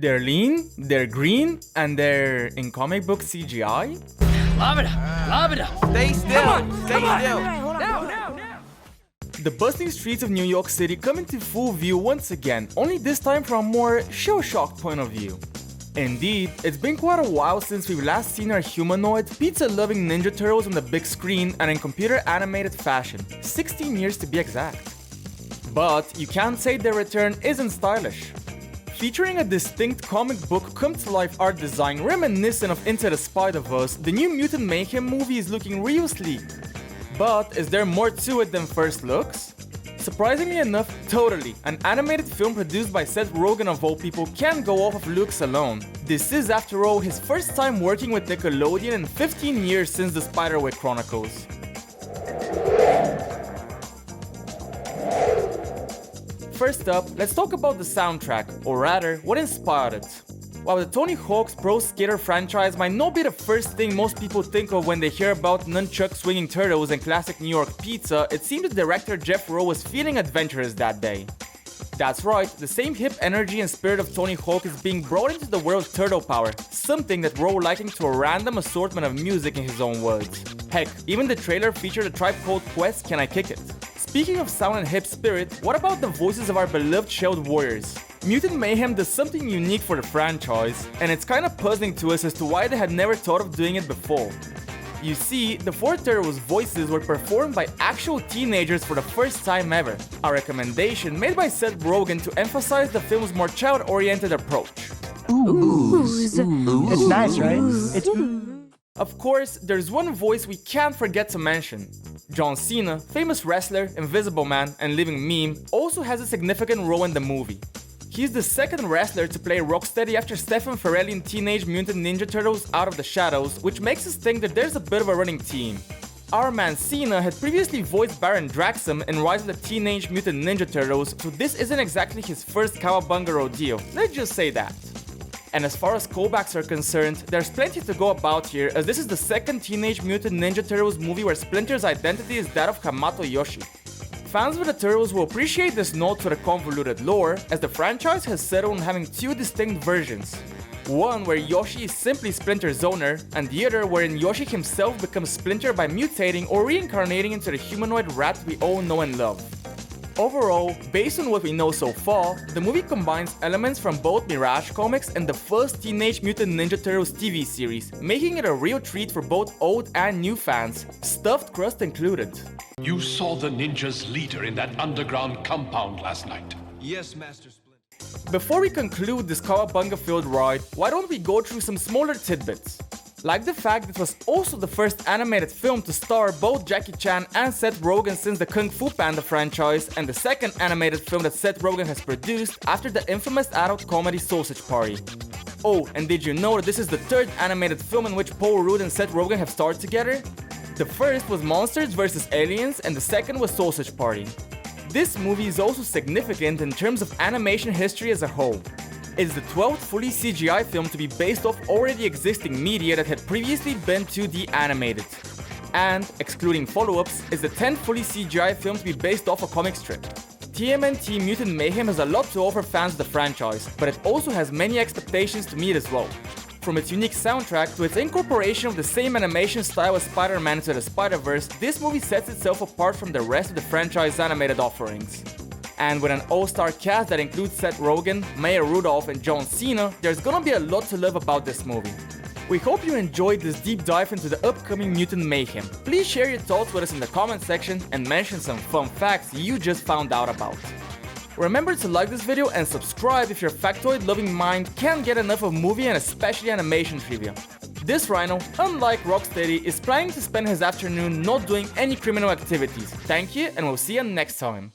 They're lean, they're green, and they're in comic book CGI? Lob it up! Lob it up! Stay still! Stay still! Now! The bustling streets of New York City come into full view once again, only this time from a more shell-shocked point of view. Indeed, it's been quite a while since we've last seen our humanoid, pizza-loving Ninja Turtles on the big screen and in computer-animated fashion, 16 years to be exact. But you can't say their return isn't stylish. Featuring a distinct comic book come-to-life art design reminiscent of Into the Spider-Verse, the new Mutant Mayhem movie is looking real sleek. But is there more to it than first looks? Surprisingly enough, totally. An animated film produced by Seth Rogen of all people can't go off of looks alone. This is, after all, his first time working with Nickelodeon in 15 years since the Spiderwick Chronicles. First up, let's talk about the soundtrack, or rather, what inspired it. While the Tony Hawk's Pro Skater franchise might not be the first thing most people think of when they hear about nunchuck-swinging turtles and classic New York pizza, it seemed the director Jeff Rowe was feeling adventurous that day. That's right, the same hip energy and spirit of Tony Hawk is being brought into the world of Turtle Power, something that Rowe likened to a random assortment of music in his own words. Heck, even the trailer featured a Tribe Called Quest Can I Kick It? Speaking of sound and hip spirit, what about the voices of our beloved Shield Warriors? Mutant Mayhem does something unique for the franchise, and it's kinda puzzling to us as to why they had never thought of doing it before. You see, the four Turtles' voices were performed by actual teenagers for the first time ever, a recommendation made by Seth Rogen to emphasize the film's more child-oriented approach. Ooze. It's nice, right? It's Of course, there's one voice we can't forget to mention. John Cena, famous wrestler, Invisible Man, and living meme, also has a significant role in the movie. He's the second wrestler to play Rocksteady after Stephen Farrelly in Teenage Mutant Ninja Turtles Out of the Shadows, which makes us think that there's a bit of a running team. Our man Cena had previously voiced Baron Draxum in Rise of the Teenage Mutant Ninja Turtles, so this isn't exactly his first cowabunga rodeo, let's just say that. And as far as callbacks are concerned, there's plenty to go about here, as this is the second Teenage Mutant Ninja Turtles movie where Splinter's identity is that of Hamato Yoshi. Fans of the Turtles will appreciate this nod to the convoluted lore, as the franchise has settled on having two distinct versions. One where Yoshi is simply Splinter's owner, and the other wherein Yoshi himself becomes Splinter by mutating or reincarnating into the humanoid rat we all know and love. Overall, based on what we know so far, the movie combines elements from both Mirage Comics and the first Teenage Mutant Ninja Turtles TV series, making it a real treat for both old and new fans, stuffed crust included. You saw the ninja's leader in that underground compound last night. Yes, Master Splinter. Before we conclude this cowabunga-filled ride, why don't we go through some smaller tidbits? Like the fact that it was also the first animated film to star both Jackie Chan and Seth Rogen since the Kung Fu Panda franchise, and the second animated film that Seth Rogen has produced after the infamous adult comedy Sausage Party. Oh, and did you know that this is the third animated film in which Paul Rudd and Seth Rogen have starred together? The first was Monsters vs. Aliens, and the second was Sausage Party. This movie is also significant in terms of animation history as a whole. It's the 12th fully CGI film to be based off already existing media that had previously been 2D animated. And, excluding follow-ups, is the 10th fully CGI film to be based off a comic strip. TMNT Mutant Mayhem has a lot to offer fans of the franchise, but it also has many expectations to meet as well. From its unique soundtrack to its incorporation of the same animation style as Spider-Man Into the Spider-Verse, this movie sets itself apart from the rest of the franchise animated offerings. And with an all-star cast that includes Seth Rogen, Maya Rudolph, and John Cena, there's gonna be a lot to love about this movie. We hope you enjoyed this deep dive into the upcoming Mutant Mayhem. Please share your thoughts with us in the comment section and mention some fun facts you just found out about. Remember to like this video and subscribe if your factoid-loving mind can't get enough of movie and especially animation trivia. This Rhino, unlike Rocksteady, is planning to spend his afternoon not doing any criminal activities. Thank you, and we'll see you next time.